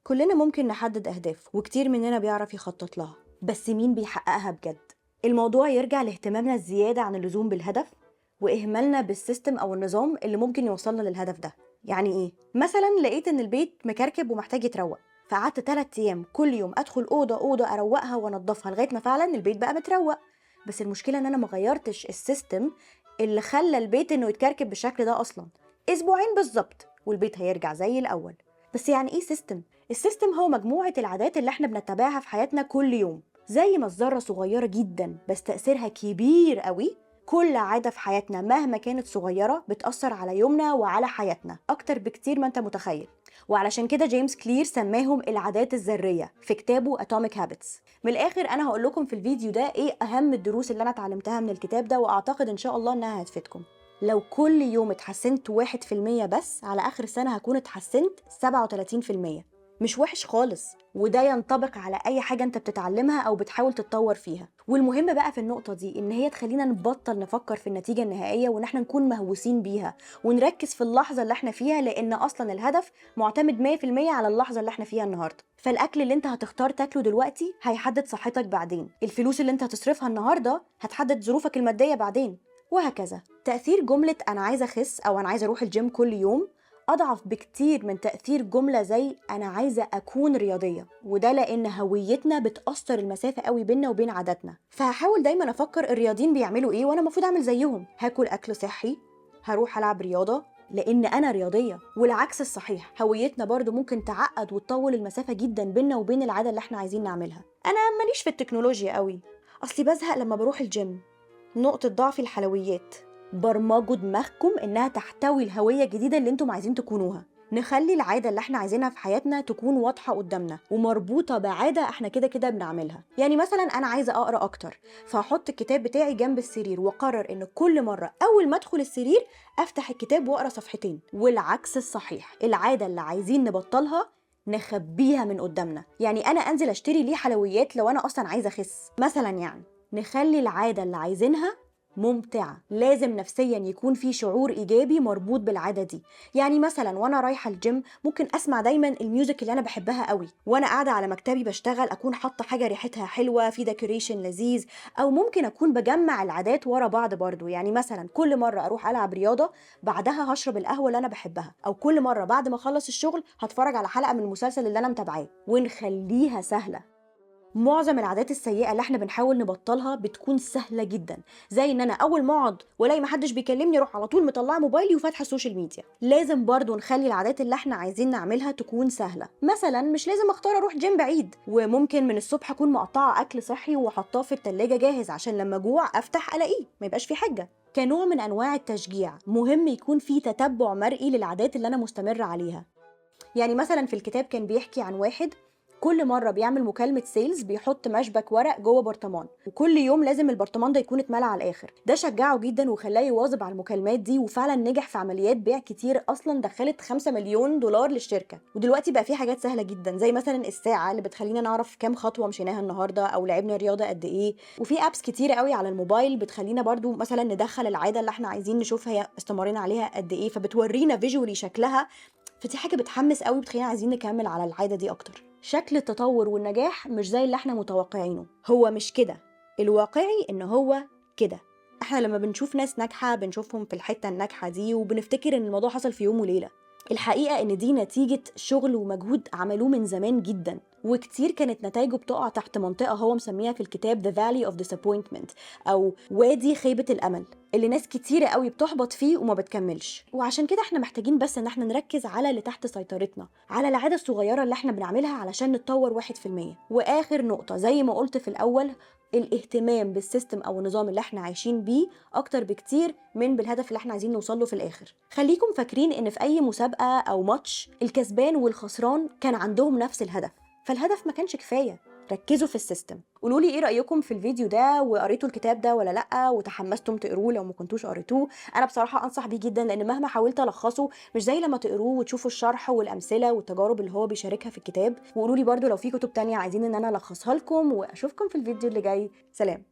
كلنا ممكن نحدد أهداف وكتير مننا بيعرف يخطط لها، بس مين بيحققها بجد؟ الموضوع يرجع لاهتمامنا الزيادة عن اللزوم بالهدف وإهمالنا بالسيستم أو النظام اللي ممكن يوصلنا للهدف ده. يعني إيه؟ مثلا لقيت إن البيت مكركب ومحتاج يتروق، فقعدت 3 أيام كل يوم أدخل أوضة أوضة أروقها وأنضفها لغاية ما فعلا البيت بقى متروق. بس المشكلة إن أنا مغيرتش السيستم اللي خلى البيت إنه يتكركب بالشكل ده أصلا. أسبوعين بالظبط والبيت هيرجع زي الأول. بس يعني إيه سيستم؟ السيستم هو مجموعة العادات اللي احنا بنتبعها في حياتنا كل يوم، زي ما الذرة صغيرة جدا بس تأثيرها كبير قوي. كل عادة في حياتنا مهما كانت صغيرة بتأثر على يومنا وعلى حياتنا أكتر بكتير ما انت متخيل. وعلشان كده جيمس كلير سماهم العادات الذرية في كتابه Atomic Habits. من الآخر أنا هقول لكم في الفيديو ده إيه أهم الدروس اللي أنا اتعلمتها من الكتاب ده، وأعتقد إن شاء الله إنها هتفيدكم. لو كل يوم اتحسنت 1% بس، على آخر السنة هكون اتحسنت 37%. مش وحش خالص، وده ينطبق على أي حاجة أنت بتتعلمها أو بتحاول تتطور فيها. والمهم بقى في النقطة دي إن هي تخلينا نبطل نفكر في النتيجة النهائية وإن احنا نكون مهووسين بيها، ونركز في اللحظة اللي احنا فيها، لأن أصلا الهدف معتمد 100% على اللحظة اللي احنا فيها النهاردة. فالأكل اللي انت هتختار تاكله دلوقتي هيحدد صحتك بعدين، الفلوس اللي انت هتصرفها النهاردة هتحدد ظروفك المادية بعدين، وهكذا. تأثير جملة أنا عايزة أخس أو أنا عايزة أروح الجيم كل يوم أضعف بكتير من تأثير جملة زي أنا عايزة أكون رياضية، وده لأن هويتنا بتأثر المسافة قوي بيننا وبين عاداتنا. فهحاول دايما أفكر الرياضيين بيعملوا إيه وأنا المفروض أعمل زيهم، هاكل أكل صحي، هروح ألعب رياضة لأن أنا رياضية. والعكس الصحيح، هويتنا برضو ممكن تعقد وتطول المسافة جدا بيننا وبين العادة اللي احنا عايزين نعملها. أنا ماليش في التكنولوجيا قوي، أصلي بزهق لما بروح الجيم. نقطة ضعفي الحلويات. برمجوا دماغكم انها تحتوي الهوية الجديدة اللي انتم عايزين تكونوها. نخلي العادة اللي احنا عايزينها في حياتنا تكون واضحة قدامنا ومربوطة بعادة احنا كده كده بنعملها. يعني مثلا انا عايزة اقرأ اكتر، فهحط الكتاب بتاعي جنب السرير واقرر ان كل مرة اول ما ادخل السرير افتح الكتاب واقرأ صفحتين. والعكس الصحيح، العادة اللي عايزين نبطلها نخبيها من قدامنا. يعني انا انزل اشتري ليه حلويات لو انا اصلا عايزة اخس مثلا. يعني نخلي العادة اللي عايزينها ممتعة، لازم نفسيا يكون في شعور إيجابي مربوط بالعادة دي. يعني مثلا وأنا رايحة الجيم ممكن أسمع دايما الميوزك اللي أنا بحبها قوي، وأنا قاعدة على مكتبي بشتغل أكون حاطة حاجة ريحتها حلوة في ديكوريشن لذيذ. أو ممكن أكون بجمع العادات ورا بعض برضو، يعني مثلا كل مرة أروح ألعب رياضة بعدها هشرب القهوة اللي أنا بحبها، أو كل مرة بعد ما أخلص الشغل هتفرج على حلقة من المسلسل اللي أنا متابعاه. ونخليها سهلة. معظم العادات السيئة اللي احنا بنحاول نبطلها بتكون سهلة جدا، زي ان انا اول ما اقعد والاقي محدش بيكلمني اروح على طول مطلعه موبايلي وفاتحه السوشيال ميديا. لازم برضو نخلي العادات اللي احنا عايزين نعملها تكون سهلة. مثلا مش لازم اختار اروح جيم بعيد، وممكن من الصبح اكون مقطعه اكل صحي وحطاه في التلاجة جاهز عشان لما جوع افتح الاقيه ما يبقاش في حاجة. كنوع من انواع التشجيع مهم يكون في تتبع مرئي للعادات اللي انا مستمرة عليها. يعني مثلا في الكتاب كان بيحكي عن واحد كل مرة بيعمل مكالمة سيلز بيحط مشبك ورق جوه برطمان، وكل يوم لازم البرطمان ده يكون اتملى على الآخر. ده شجعه جدا وخلاه يواظب على المكالمات دي، وفعلا نجح في عمليات بيع كتير أصلا دخلت 5 مليون دولار للشركة. ودلوقتي بقى في حاجات سهلة جدا زي مثلا الساعة اللي بتخلينا نعرف كام خطوة مشيناها النهاردة أو لعبنا رياضة قد إيه. وفي أبس كتير قوي على الموبايل بتخلينا برضو مثلا ندخل العادة اللي احنا عايزين نشوف هي استمرينا عليها قد إيه، فبتورينا فيجولي شكلها. فدي حاجة بتحمس قوي، بتخلينا عايزين نكمل على العادة دي أكتر. شكل التطور والنجاح مش زي اللي احنا متوقعينه، هو مش كده. الواقعي إن هو كده. احنا لما بنشوف ناس ناجحة بنشوفهم في الحتة الناجحة دي وبنفتكر إن الموضوع حصل في يوم وليلة. الحقيقة إن دي نتيجة شغل ومجهود عملوه من زمان جدا، وكتير كانت نتائجه بتقع تحت منطقة هو مسميها في الكتاب The Valley of Disappointment أو وادي خيبة الأمل، اللي ناس كتيرة قوي بتحبط فيه وما بتكملش. وعشان كده احنا محتاجين بس ان احنا نركز على اللي تحت سيطرتنا، على العادة الصغيرة اللي احنا بنعملها علشان نتطور 1%. واخر نقطة زي ما قلت في الاول، الاهتمام بالسيستم او النظام اللي احنا عايشين بيه اكتر بكتير من بالهدف اللي احنا عايزين نوصله في الاخر. خليكم فاكرين ان في اي مسابقة او ماتش الكسبان والخسران كان عندهم نفس الهدف، فالهدف ما كانش كفاية. ركزوا في السيستم. قولوا لي ايه رايكم في الفيديو ده، وقريتوا الكتاب ده ولا لا، وتحمستم تقروه لو ما كنتوش قريتوه. انا بصراحه انصح بيه جدا، لان مهما حاولت الخصه مش زي لما تقروه وتشوفوا الشرح والامثله والتجارب اللي هو بيشاركها في الكتاب. وقولوا لي برده لو في كتب تانية عايزين ان انا الخصها لكم، واشوفكم في الفيديو اللي جاي. سلام.